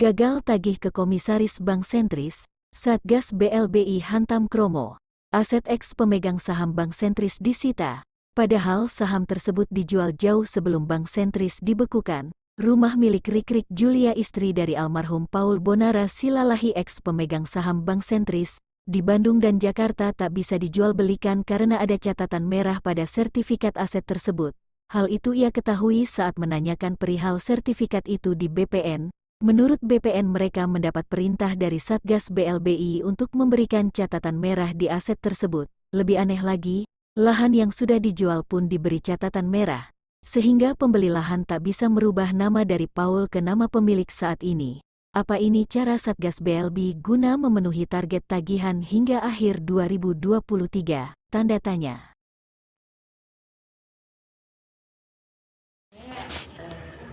Gagal tagih ke Komisaris Bank Sentris, Satgas BLBI hantam kromo. Aset eks pemegang saham Bank Sentris disita, padahal saham tersebut dijual jauh sebelum Bank Sentris dibekukan. Rumah milik Rikrik Julia istri dari almarhum Paul Bonara Silalahi eks pemegang saham Bank Sentris, di Bandung dan Jakarta tak bisa dijual belikan karena ada catatan merah pada sertifikat aset tersebut. Hal itu ia ketahui saat menanyakan perihal sertifikat itu di BPN. Menurut BPN mereka mendapat perintah dari Satgas BLBI untuk memberikan catatan merah di aset tersebut. Lebih aneh lagi, lahan yang sudah dijual pun diberi catatan merah, sehingga pembeli lahan tak bisa merubah nama dari Paul ke nama pemilik saat ini. Apa ini cara Satgas BLBI guna memenuhi target tagihan hingga akhir 2023? Tanda tanya.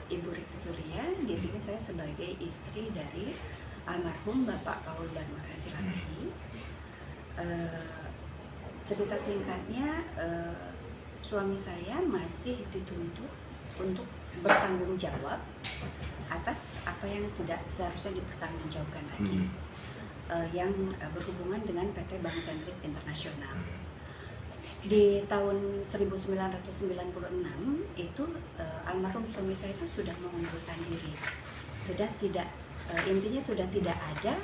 Ibu Rikrik Julia, di sini saya sebagai istri dari almarhum Bapak Paul Bonara Silalahi. Cerita singkatnya, suami saya masih dituntut untuk bertanggung jawab atas apa yang tidak seharusnya dipertanggungjawabkan lagi, yang berhubungan dengan PT Bank Sentris Internasional. Di tahun 1996 itu almarhum suami saya itu sudah mengundurkan diri, sudah tidak intinya sudah tidak ada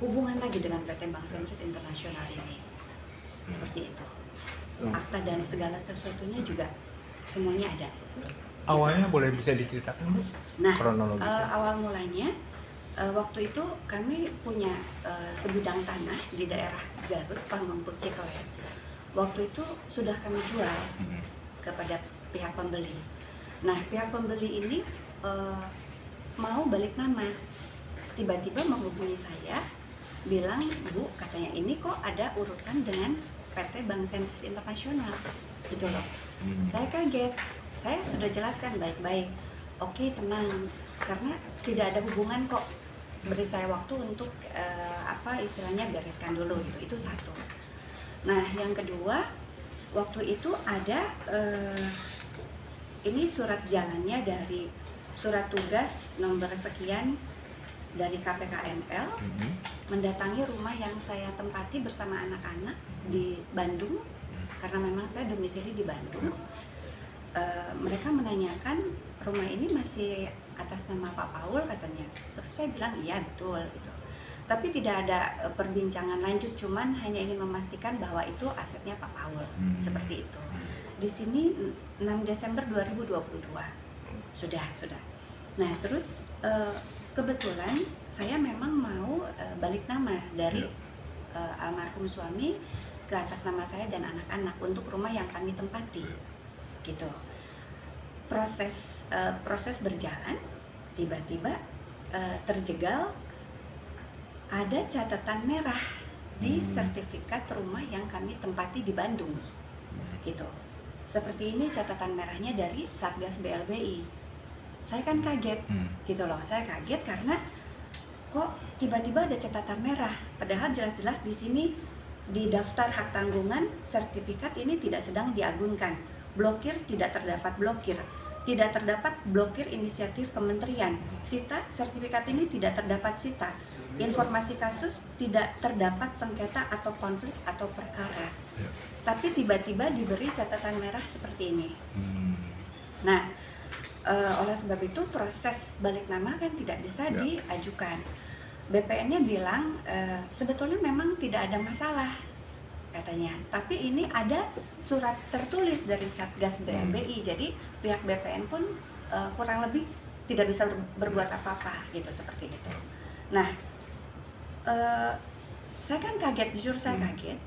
hubungan lagi dengan PT Bank Sentris Internasional ini, seperti itu. Akta dan segala sesuatunya juga semuanya ada. Awalnya boleh bisa diceritakan Bu? Nah, Kronologi. awal mulanya waktu itu kami punya sebidang tanah di daerah Garut, Pangongpuk, Cikole. Waktu itu sudah kami jual kepada pihak pembeli. Nah, pihak pembeli ini mau balik nama. Tiba-tiba menghubungi saya, bilang, "Bu, katanya ini kok ada urusan dengan PT Bank Sentris Internasional." Gitu loh. Saya kaget. Saya sudah jelaskan baik-baik. Oke, tenang. Karena tidak ada hubungan kok. Beri saya waktu untuk istilahnya bereskan dulu gitu. Itu satu. Nah, yang kedua, waktu itu ada ini surat jalannya dari surat tugas nomor sekian dari KPKNL mendatangi rumah yang saya tempati bersama anak-anak di Bandung, karena memang saya domisili di Bandung. Mereka menanyakan rumah ini masih atas nama Pak Paul katanya. Terus saya bilang iya betul gitu. Tapi tidak ada perbincangan lanjut, cuman hanya ingin memastikan bahwa itu asetnya Pak Paul, seperti itu. Di sini 6 Desember 2022 sudah. Nah, terus kebetulan saya memang mau balik nama dari almarhum suami ke atas nama saya dan anak-anak untuk rumah yang kami tempati, gitu. Proses berjalan, tiba-tiba terjegal. Ada catatan merah di sertifikat rumah yang kami tempati di Bandung, gitu. Seperti ini catatan merahnya dari Satgas BLBI. Saya kan kaget, gitu loh. Saya kaget karena kok tiba-tiba ada catatan merah, padahal jelas-jelas di sini di daftar hak tanggungan sertifikat ini tidak sedang diagunkan. Blokir tidak terdapat blokir. Tidak terdapat blokir inisiatif kementerian. Sita, sertifikat ini tidak terdapat sita. Informasi kasus tidak terdapat sengketa atau konflik atau perkara. Tapi tiba-tiba diberi catatan merah seperti ini. Nah, oleh sebab itu proses balik nama kan tidak bisa diajukan. BPN-nya bilang sebetulnya memang tidak ada masalah, katanya. Tapi ini ada surat tertulis dari Satgas BLBI, jadi pihak BPN pun kurang lebih tidak bisa berbuat apa-apa gitu, seperti itu. Nah, saya kan kaget, jujur saya kaget.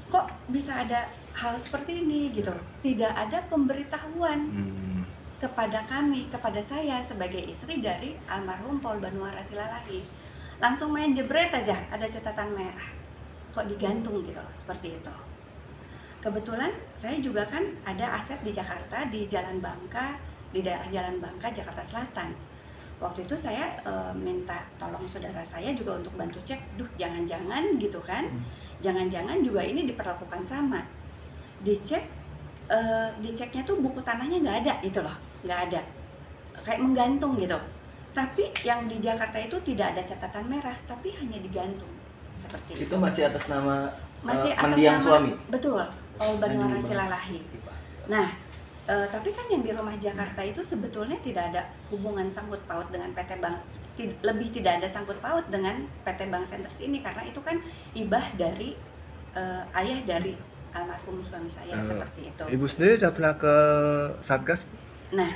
Kok bisa ada hal seperti ini gitu? Tidak ada pemberitahuan kepada kami, kepada saya sebagai istri dari almarhum Paul Bonara Silalahi. Langsung main jebret aja ada catatan merah. Kok digantung gitu loh, seperti itu. Kebetulan saya juga kan ada aset di Jakarta, di Jalan Bangka, di daerah Jalan Bangka, Jakarta Selatan. Waktu itu saya minta tolong saudara saya juga untuk bantu cek, jangan-jangan gitu kan, jangan-jangan juga ini diperlakukan sama. Diceknya tuh buku tanahnya nggak ada gitu loh, nggak ada, kayak menggantung gitu. Tapi yang di Jakarta itu tidak ada catatan merah, tapi hanya digantung seperti itu. Itu masih atas nama Masih atas mendiang nama, suami. betul, Paul Banuara Mendiang. Silalahi. Nah, tapi kan yang di rumah Jakarta itu sebetulnya tidak ada hubungan sangkut paut dengan PT Bank, lebih tidak ada sangkut paut dengan PT Bank Sentris ini, karena itu kan hibah dari ayah dari almarhum suami saya, seperti itu. Ibu sendiri udah pernah ke Satgas? Nah,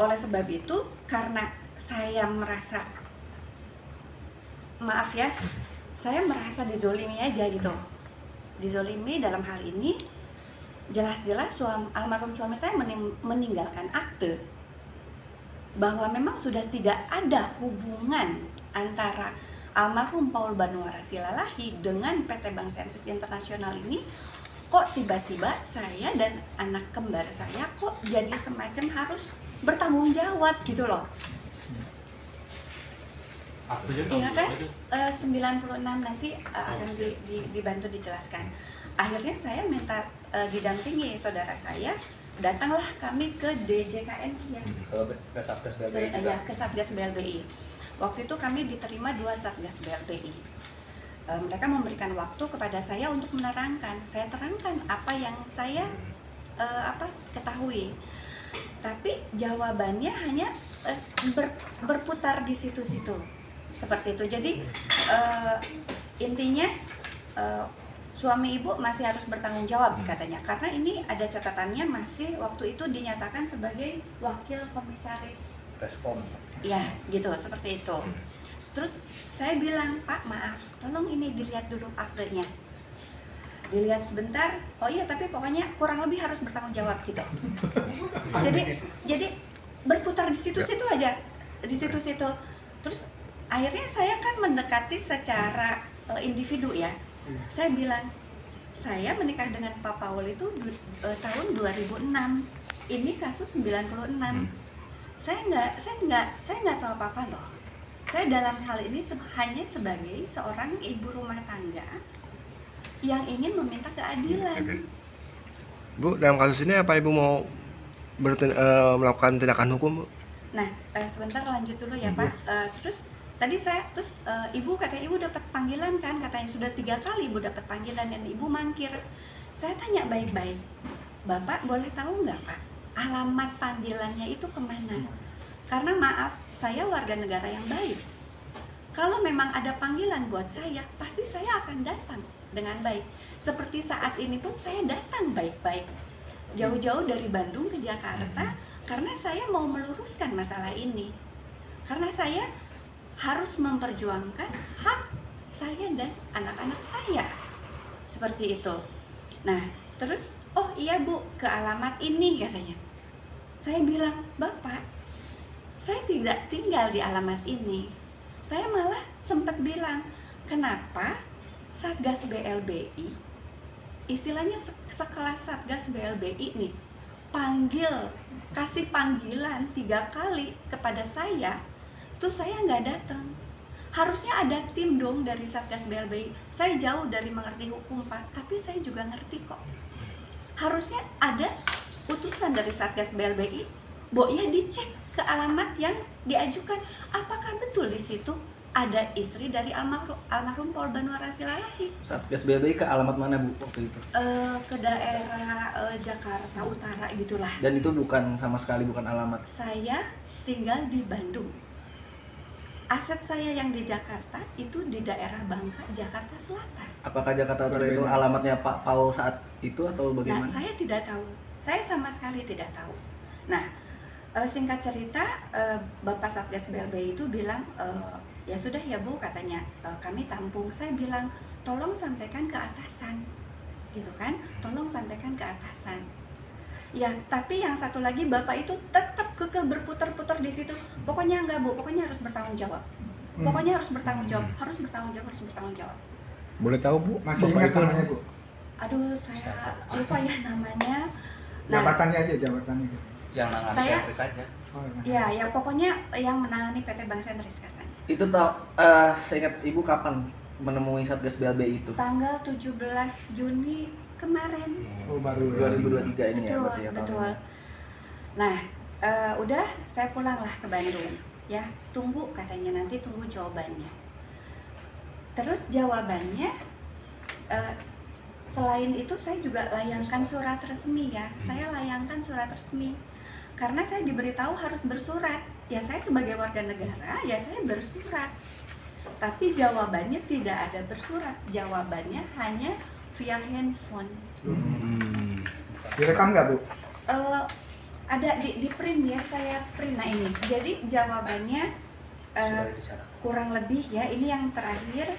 oleh sebab itu, karena saya merasa, maaf ya, saya merasa dizolimi aja gitu. Dizolimi dalam hal ini, jelas-jelas almarhum suami saya meninggalkan akte bahwa memang sudah tidak ada hubungan antara almarhum Paul Banuara Silalahi dengan PT Bank Sentris Internasional ini. Kok tiba-tiba saya dan anak kembar saya kok jadi semacam harus bertanggung jawab gitu loh. Iya kan, 96 nanti akan dibantu dijelaskan. Akhirnya saya minta didampingi saudara saya, datanglah kami ke DJKN ya, Ke Satgas BLBI juga. ya, ke Satgas BLBI. Waktu itu kami diterima 2 Satgas BLBI. Mereka memberikan waktu kepada saya untuk menerangkan. Saya terangkan apa yang saya ketahui. Tapi jawabannya hanya berputar di situ-situ. Seperti itu. Jadi intinya suami ibu masih harus bertanggung jawab katanya. Karena ini ada catatannya, masih waktu itu dinyatakan sebagai wakil komisaris Peskom. ya gitu, seperti itu. Terus saya bilang, Pak maaf, tolong ini dilihat dulu aktenya. Dilihat sebentar, oh iya tapi pokoknya kurang lebih harus bertanggung jawab gitu. jadi berputar di situ-situ aja, di situ-situ. Terus akhirnya saya kan mendekati secara individu ya. Saya bilang, saya menikah dengan Pak Paul itu tahun 2006. Ini kasus 96. Saya nggak tahu apa-apa loh. Saya dalam hal ini hanya sebagai seorang ibu rumah tangga yang ingin meminta keadilan. Bu, dalam kasus ini apa Ibu mau melakukan tindakan hukum, Bu? Nah, sebentar lanjut dulu ya Pak. Terus Ibu katanya Ibu dapat panggilan kan, katanya sudah 3 kali Ibu dapat panggilan dan Ibu mangkir. Saya tanya baik-baik, Bapak boleh tahu nggak Pak, alamat panggilannya itu kemana? Karena maaf, saya warga negara yang baik. Kalau memang ada panggilan buat saya, pasti saya akan datang dengan baik. Seperti saat ini pun saya datang baik-baik. Jauh-jauh dari Bandung ke Jakarta, karena saya mau meluruskan masalah ini. Karena saya harus memperjuangkan hak saya dan anak-anak saya. Seperti itu. Nah, terus, oh iya Bu, ke alamat ini katanya. Saya bilang, Bapak, saya tidak tinggal di alamat ini. Saya malah sempat bilang, kenapa Satgas BLBI, istilahnya sekelas Satgas BLBI nih, kasih panggilan 3 kali kepada saya, tuh saya nggak datang. Harusnya ada tim dong dari Satgas BLBI. Saya jauh dari mengerti hukum Pak, tapi saya juga ngerti kok. Harusnya ada utusan dari Satgas BLBI, ya dicek ke alamat yang diajukan. Apakah betul di situ ada istri dari almarhum Paul Banuara Silalahi? Satgas BLBI ke alamat mana Bu waktu itu? Ke daerah Jakarta Utara gitulah. Dan itu sama sekali bukan alamat. Saya tinggal di Bandung. Aset saya yang di Jakarta itu di daerah Bangka, Jakarta Selatan. Apakah Jakarta Utara itu alamatnya Pak Paul saat itu atau bagaimana? Nah, saya tidak tahu. Saya sama sekali tidak tahu. Nah, singkat cerita, Bapak Satgas BLBI itu bilang, ya sudah ya Bu, katanya, kami tampung. Saya bilang, tolong sampaikan ke atasan, gitu kan? Tolong sampaikan ke atasan. Ya, tapi yang satu lagi Bapak itu tetap kekeh berputar-putar di situ. Pokoknya enggak Bu, pokoknya harus bertanggung jawab. Pokoknya harus bertanggung jawab, harus bertanggung jawab. Boleh tahu Bu? Masih Bapak ingat itu namanya Bu? Aduh, saya lupa ya namanya. Jabatannya aja, jabatannya. Yang nangani Saya- Sentris saja. Oh, nah. Ya, yang pokoknya yang menangani PT Bank Sentris katanya. Itu saya ingat Ibu kapan menemui Satgas BLBI itu? Tanggal 17 Juni kemarin. Oh, baru 2023 ini ya Betul, berarti ya tahun betul. ini. Nah, udah saya pulanglah ke Bandung. ya tunggu katanya, nanti tunggu jawabannya. Terus jawabannya selain itu saya juga layangkan surat resmi ya, saya layangkan surat resmi karena saya diberitahu harus bersurat. Ya saya sebagai warga negara ya saya bersurat, tapi jawabannya tidak ada bersurat, jawabannya hanya via handphone. Direkam nggak Bu? Ada di print ya, saya print. Nah ini jadi jawabannya kurang lebih ya, ini yang terakhir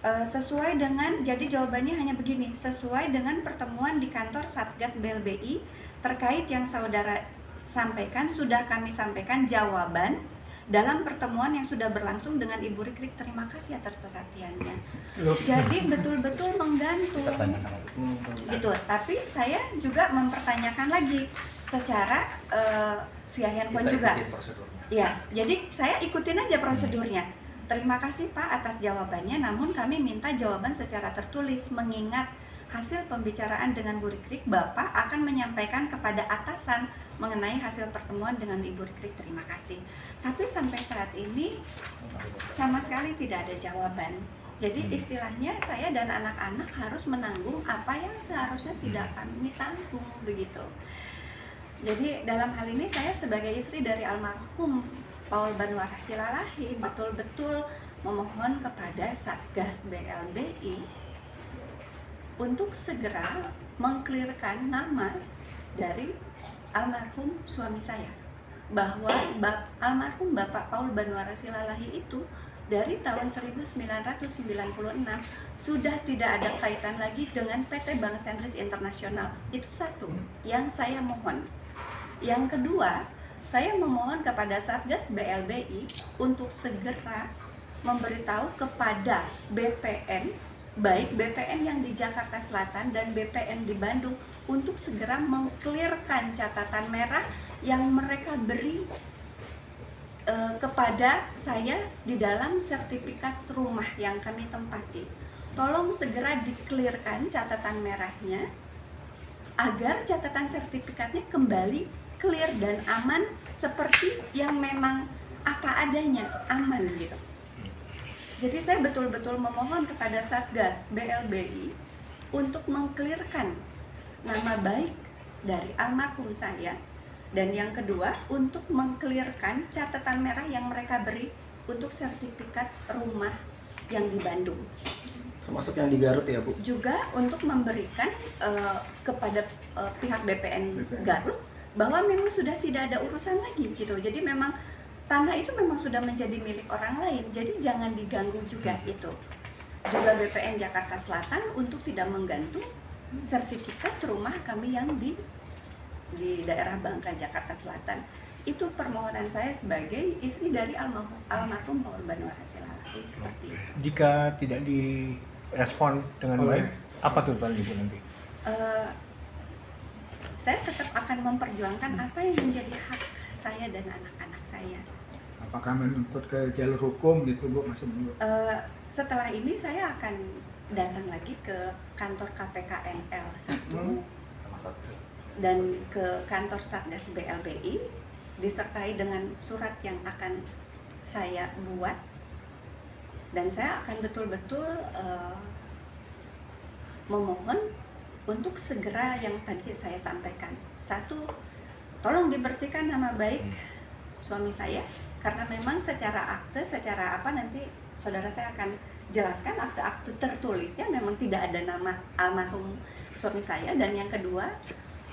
sesuai dengan, jadi jawabannya hanya begini: sesuai dengan pertemuan di kantor Satgas BLBI terkait yang saudara sampaikan, sudah kami sampaikan jawaban dalam pertemuan yang sudah berlangsung dengan Ibu Rikrik. Terima kasih atas perhatiannya. Jadi betul-betul menggantung gitu. Tapi saya juga mempertanyakan lagi secara via handphone juga. Ya, jadi saya ikutin aja prosedurnya. Terima kasih Pak atas jawabannya, namun kami minta jawaban secara tertulis, mengingat hasil pembicaraan dengan Bu Rikrik, Bapak akan menyampaikan kepada atasan mengenai hasil pertemuan dengan Ibu Rikrik. Terima kasih. Tapi sampai saat ini sama sekali tidak ada jawaban. Jadi istilahnya saya dan anak-anak harus menanggung apa yang seharusnya tidak kami tanggung begitu. Jadi dalam hal ini saya sebagai istri dari almarhum Paul Banwar Silalahi betul-betul memohon kepada Satgas BLBI untuk segera mengklirkan nama dari almarhum suami saya, bahwa almarhum Bapak Paul Banwar Silalahi itu dari tahun 1996 sudah tidak ada kaitan lagi dengan PT Bank Sentris Internasional. Itu satu yang saya mohon. Yang kedua, saya memohon kepada Satgas BLBI untuk segera memberitahu kepada BPN, baik BPN yang di Jakarta Selatan dan BPN di Bandung, untuk segera mengklirkan catatan merah yang mereka beri kepada saya di dalam sertifikat rumah yang kami tempati. Tolong segera diklirkan catatan merahnya agar catatan sertifikatnya kembali clear dan aman seperti yang memang apa adanya, aman gitu. Jadi saya betul-betul memohon kepada Satgas BLBI untuk mengklirkan nama baik dari almarhum saya, dan yang kedua untuk mengklirkan catatan merah yang mereka beri untuk sertifikat rumah yang di Bandung. Termasuk yang di Garut ya Bu? Juga untuk memberikan kepada pihak BPN Garut bahwa memang sudah tidak ada urusan lagi gitu. Jadi memang tanah itu memang sudah menjadi milik orang lain, jadi jangan diganggu juga itu. Juga BPN Jakarta Selatan untuk tidak menggantung sertifikat rumah kami yang di daerah Bangka, Jakarta Selatan. Itu permohonan saya sebagai istri dari almarhum Paul Banwar Silalahi, seperti itu. Jika tidak direspon dengan baik, apa tuntutan Ibu nanti? Saya tetap akan memperjuangkan apa yang menjadi hak saya dan anak-anak saya. Apakah menuntut ke jalur hukum gitu Bu, masih menurut? Setelah ini saya akan datang lagi ke kantor KPK NL 1 dan ke kantor Satgas BLBI, disertai dengan surat yang akan saya buat, dan saya akan betul-betul memohon untuk segera yang tadi saya sampaikan. Satu, tolong dibersihkan nama baik suami saya, karena memang secara akte, secara apa nanti saudara saya akan jelaskan, akte-akte tertulisnya memang tidak ada nama almarhum suami saya. Dan yang kedua,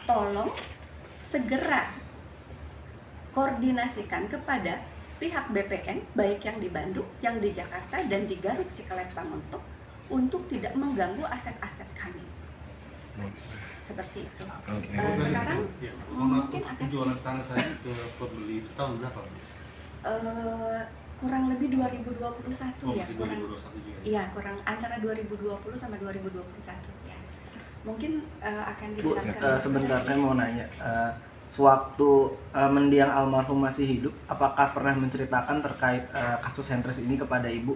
tolong segera koordinasikan kepada pihak BPN, baik yang di Bandung, yang di Jakarta, dan di Garut Cikalet Pamentok, untuk tidak mengganggu aset-aset kami. Seperti itu. Sekarang mungkin akan jualan tanah saya ke pembeli itu tahun berapa? kurang lebih 2021 ya, kurang 2021 juga. Iya, kurang antara 2020 sama 2021 ya. Mungkin akan Bu, dijelaskan. sebentar saya mau nanya. Sewaktu mendiang almarhum masih hidup, apakah pernah menceritakan terkait kasus Sentris ini kepada Ibu?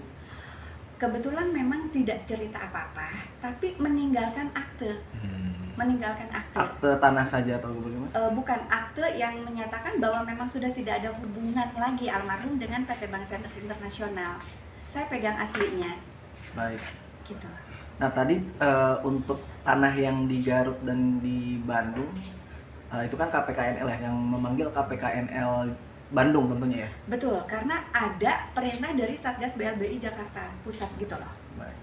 Kebetulan memang tidak cerita apa-apa, tapi meninggalkan akte. meninggalkan akte. Akte tanah saja atau bagaimana? Bukan, akte yang menyatakan bahwa memang sudah tidak ada hubungan lagi almarhum dengan PT Bank Sentris Internasional. Saya pegang aslinya. Baik. Gitu. Nah tadi untuk tanah yang di Garut dan di Bandung itu kan KPKNL ya, yang memanggil KPKNL Bandung tentunya ya. Betul, karena ada perintah dari Satgas BLBI Jakarta Pusat gitu loh. Baik.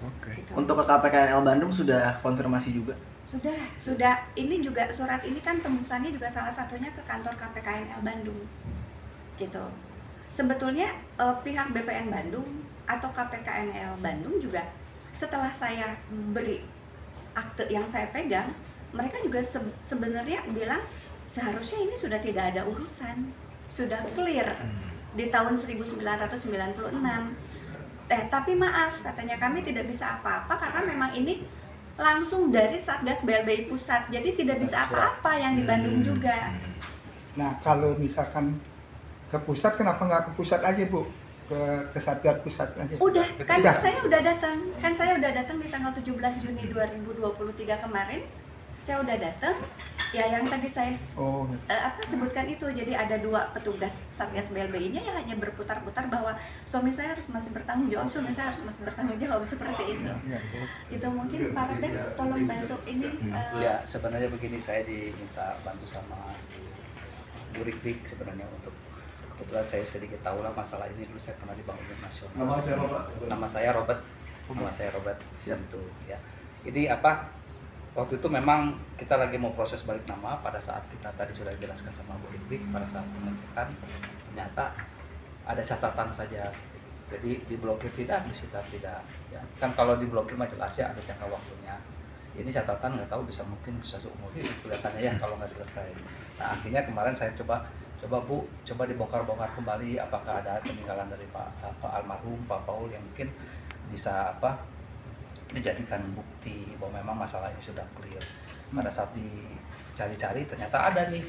Oke. Gitu. Untuk ke KPKNL Bandung sudah konfirmasi juga. Sudah. Ini juga surat ini kan tembusannya juga salah satunya ke kantor KPKNL Bandung. Gitu. Sebetulnya pihak BPN Bandung atau KPKNL Bandung juga setelah saya beri akte yang saya pegang, mereka juga sebenarnya bilang seharusnya ini sudah tidak ada urusan, sudah clear di tahun 1996. Tapi maaf, katanya kami tidak bisa apa-apa karena memang ini langsung dari Satgas BLBI Pusat, jadi tidak bisa apa-apa yang di Bandung juga. Nah kalau misalkan ke pusat, kenapa nggak ke pusat aja Bu? Ke Satgas Pusat aja. Udah, kan Udah. saya udah datang di tanggal 17 Juni 2023 kemarin. Saya udah datang. Ya yang tadi saya Oh, sebutkan itu, jadi ada 2 petugas Satgas BLBI-nya yang hanya berputar-putar bahwa suami saya harus masih bertanggung jawab, seperti itu. iya. Itu mungkin Pak Robert tolong bantu ini. Ya, sebenarnya begini, saya diminta bantu sama Bu Rikrik sebenarnya untuk kebetulan saya sedikit tahu lah masalah ini. Dulu saya pernah di Bank Umum Nasional. Nama saya Robert. Itu ya. Jadi waktu itu memang kita lagi mau proses balik nama. Pada saat kita tadi sudah jelaskan sama Bu Rikrik, pada saat pengecekan ternyata ada catatan saja. Jadi diblokir tidak, disita tidak. Ya. Kan kalau diblokir mah jelas ya ada jangka waktunya. Ini catatan nggak tahu mungkin bisa seumur hidup kelihatannya ya kalau nggak selesai. Nah akhirnya kemarin saya coba Bu, coba dibongkar-bongkar kembali apakah ada peninggalan dari Pak almarhum Pak Paul yang mungkin bisa dijadikan bukti bahwa memang masalah ini sudah clear. Pada saat dicari-cari ternyata ada nih.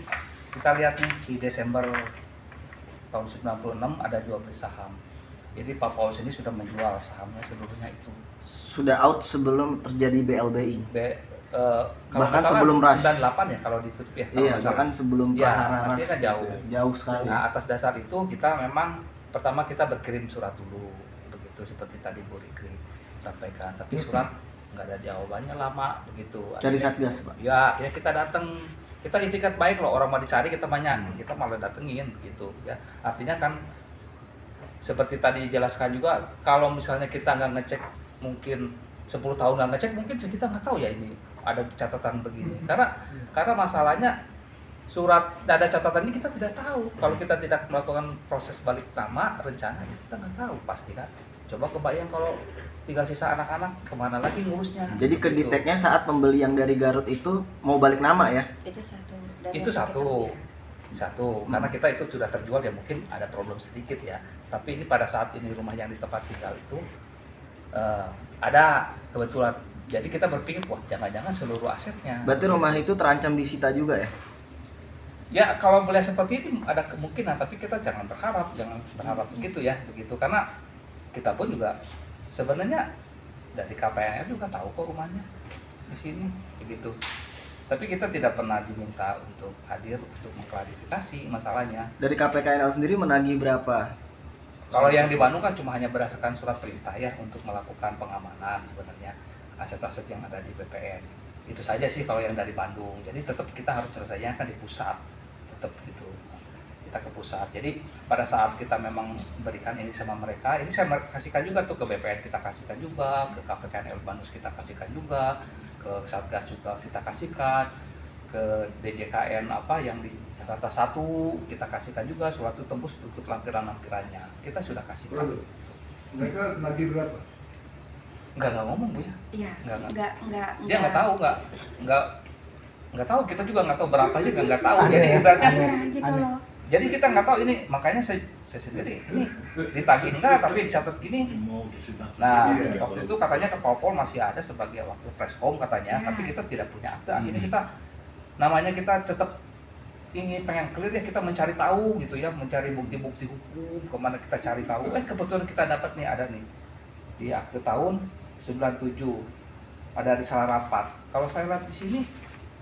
Kita lihat nih di Desember tahun 96 ada jual beli saham. Jadi Pak Paulus ini sudah menjual sahamnya seluruhnya itu. Sudah out sebelum terjadi BLBI. Kalau Bahkan salah, sebelum ras. 98 ya kalau ditutup ya. Iya, bahkan sebelum ya, Prahara artinya kan jauh. gitu. Jauh sekali. Nah atas dasar itu kita memang pertama kita berkirim surat dulu, begitu seperti tadi Bu Rikri sampaikan. Tapi surat nggak ada jawabannya, lama begitu. Dari Satgas Pak. Ya kita datang, kita itikat baik loh, orang mau dicari kita banyak, kita malah datengin begitu ya. Artinya kan seperti tadi dijelaskan juga, kalau misalnya kita nggak ngecek mungkin 10 tahun nggak ngecek, mungkin kita nggak tahu ya ini ada catatan begini. Karena masalahnya surat ada catatan ini kita tidak tahu. Kalau kita tidak melakukan proses balik nama rencana, kita nggak tahu pasti kan. Coba kebayang kalau tinggal sisa anak-anak kemana lagi ngurusnya. Jadi Gitu. kedeteknya saat pembeli yang dari Garut itu mau balik nama ya? Itu satu. Itu satu karena kita itu sudah terjual ya, mungkin ada problem sedikit ya. Tapi ini pada saat ini rumah yang di tempat tinggal itu ada kebetulan. Jadi kita berpikir wah jangan-jangan seluruh asetnya. Berarti rumah itu terancam disita juga ya? Ya kalau melihat seperti ini ada kemungkinan, tapi kita jangan berharap begitu ya, begitu karena kita pun juga sebenarnya dari KPNL juga tahu kok rumahnya di sini begitu. Tapi kita tidak pernah diminta untuk hadir untuk mengklarifikasi masalahnya. Dari KPKNL sendiri menagih berapa? Kalau yang di Bandung kan cuma hanya berdasarkan surat perintah ya untuk melakukan pengamanan sebenarnya aset-aset yang ada di BPN. Itu saja sih kalau yang dari Bandung. Jadi tetap kita harus selesainya kan di pusat, tetap gitu. Kita ke pusat. Jadi pada saat kita memang berikan ini sama mereka, ini saya kasihkan juga tuh ke BPN, kita kasihkan juga, ke KPKNL Bandung kita kasihkan juga, ke Satgas juga kita kasihkan, ke DJKN yang di Jakarta 1 kita kasihkan juga surat itu tembus berikut lampiran-lampirannya. Kita sudah kasihkan. Mereka nagih berapa? Enggak ngomong Bu ya. Iya. Enggak. Enggak. Dia nggak tahu, nggak tahu, kita juga nggak tahu berapa juga nggak tahu. Jadi ibaratnya Gitu loh. jadi kita nggak tahu ini, makanya saya sendiri ini ditagih enggak tapi dicatat gini. Nah waktu itu katanya ke Polpol masih ada sebagai waktu preskom katanya, tapi kita tidak punya akte. Akhirnya kita namanya kita tetap ingin pengen clear ya, kita mencari tahu gitu ya, mencari bukti-bukti hukum kemana kita cari tahu. Kebetulan kita dapat nih, ada nih di akte tahun 97 ada risalah rapat. Kalau saya lihat di sini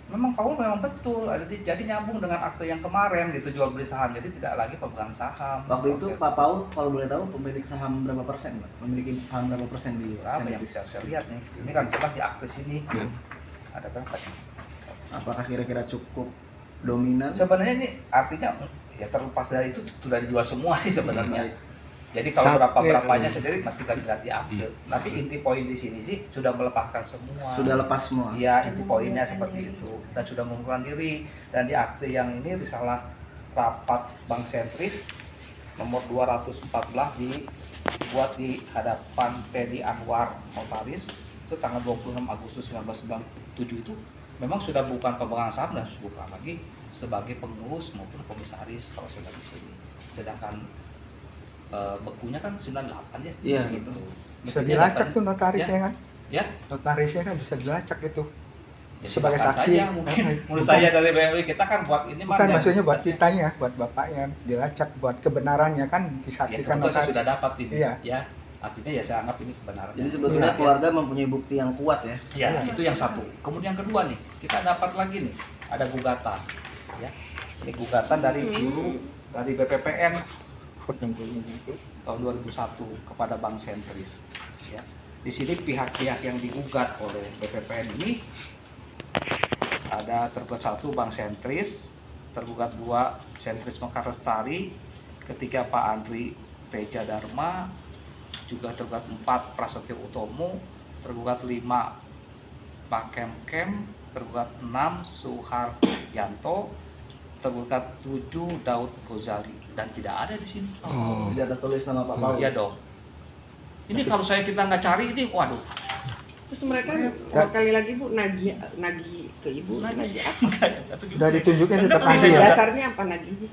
memang Paul memang betul jadi nyambung dengan akte yang kemarin gitu, jual beli saham, jadi tidak lagi pemegang saham. Waktu itu Pak Paul kalau boleh tahu pemilik saham berapa persen, Pak? Memiliki saham berapa persen di berapa yang Sentris? bisa saya lihat nih, ini kan jelas di akte sini ada berapa nih? Apakah kira-kira cukup dominan? Sebenarnya ini artinya ya terlepas dari itu sudah dijual semua sih sebenarnya. Baik. Jadi kalau Saat- berapa-berapanya sendiri nanti kan lihat di akte. Tapi inti poin di sini sih sudah melepaskan semua. Sudah lepas semua. Iya, inti poinnya seperti itu dan sudah mengundurkan diri. Dan di akte yang ini risalah rapat Bank Sentris nomor 214 dibuat di hadapan Teddy Anwar Notaris itu tanggal 26 Agustus 1997 itu memang sudah bukan pemegang saham dan bukan lagi sebagai pengurus maupun komisaris kalau saya lihat di sini. Sedangkan bekunya kan 98 ya. Iya, gitu. Bisa Mestinya dilacak datanya- tuh notarisnya kan? Ya, Notarisnya kan bisa dilacak itu. ya Sebagai silakan saksi. saja mungkin. Menurut Bukan. saya dari BLW kita kan buat ini Bukan mah maksudnya buat yang- kitanya, buat bapaknya dilacak, buat kebenarannya kan Ya, disaksikan kebetulan saya notaris. sudah dapat ini. Iya. Ya, artinya ya saya anggap ini kebenaran. Jadi sebetulnya Iya. keluarga mempunyai bukti yang kuat ya. Ya, itu yang satu. Kemudian yang kedua nih, kita dapat lagi nih, ada gugatan. Ya, ini gugatan dari guru dari BPPN tahun 2001 kepada Bank Sentris. Ya, di sini pihak-pihak yang digugat oleh BPPN ini ada tergugat 1 Bank Sentris, tergugat 2 Sentris Mekar Lestari, ketiga Pak Andri Teja Dharma, juga tergugat 4 Prasetyo Utomo, tergugat 5 Pak Kemkem, tergugat 6 Suharyanto, tergugat 7 Daud Gozali, dan tidak ada di sini. Tidak ada tulis nama Pak Paul. Iya dong. Ini kalau kita nggak cari ini, waduh. Terus mereka sekali lagi Bu nagih ke Ibu nagih apa? Udah ditunjukin tetap Anda nagih ya. Dasarnya apa nagihnya?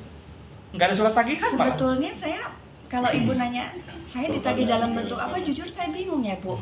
Nggak ada surat tagihan, Pak. Sebetulnya saya kalau ibu nanya saya ditagih dalam bentuk apa, jujur saya bingung ya Bu.